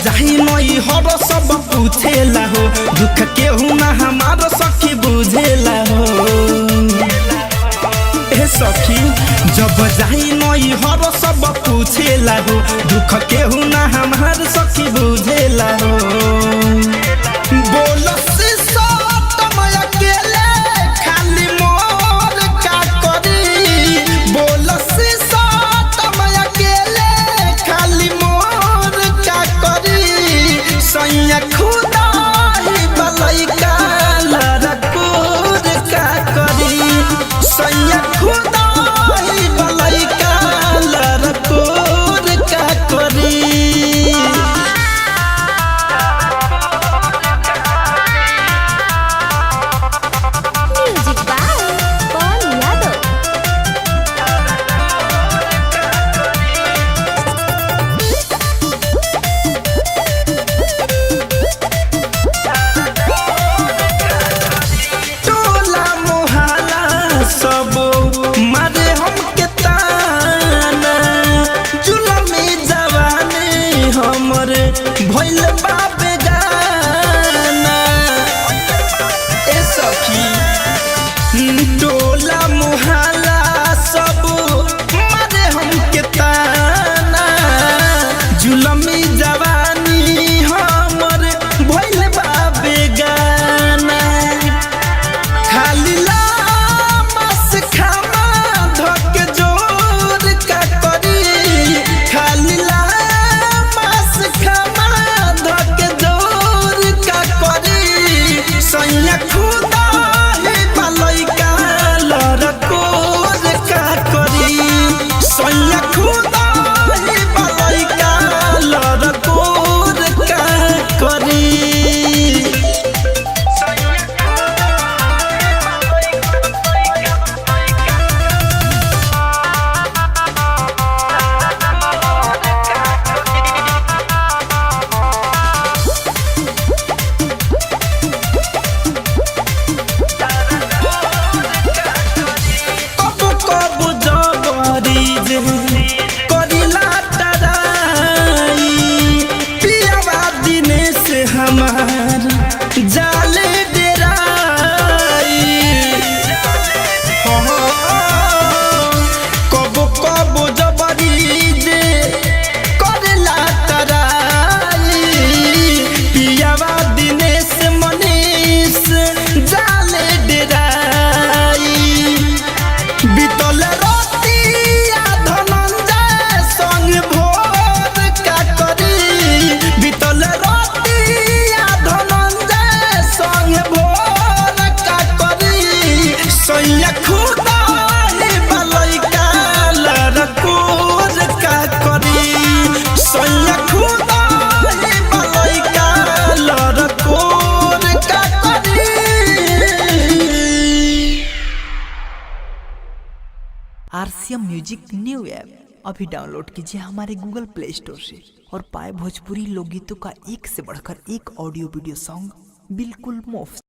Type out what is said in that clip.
जाही नई हर सब पूछेला हो दुख केहू ना हमार सखी बुझेला हो ए सखी जब जाही नई हर सब पूछेला हो दुख केहू ना हमार सखी बुझेला हो बोल भइल बाबे गाना ए सखी टोला मोहल्ला सब मारे हमके ताना जुलमी जवानी हमर भइल बाबे गाना खाली लामस खामा धके जोर का करी खाली सैया खुदा है बलैका लड़कोर का करी सैया खुदा है बलैका लड़कोर का करी करिला तराई पियावा दिने से हमार जाले डेराई कबो कबो जबरी जे करिला तराई पियावा दिने से मनीष जाले डेराई बीतल सैया खुदा है बलैका लड़कोर का करी सैया खुदा है बलैका लड़कोर का करी। RCM म्यूजिक न्यू ऐप अभी डाउनलोड कीजिए हमारे गूगल प्ले स्टोर से और पाए भोजपुरी लोकगीतों का एक से बढ़कर एक ऑडियो वीडियो सॉन्ग बिल्कुल मुफ्त।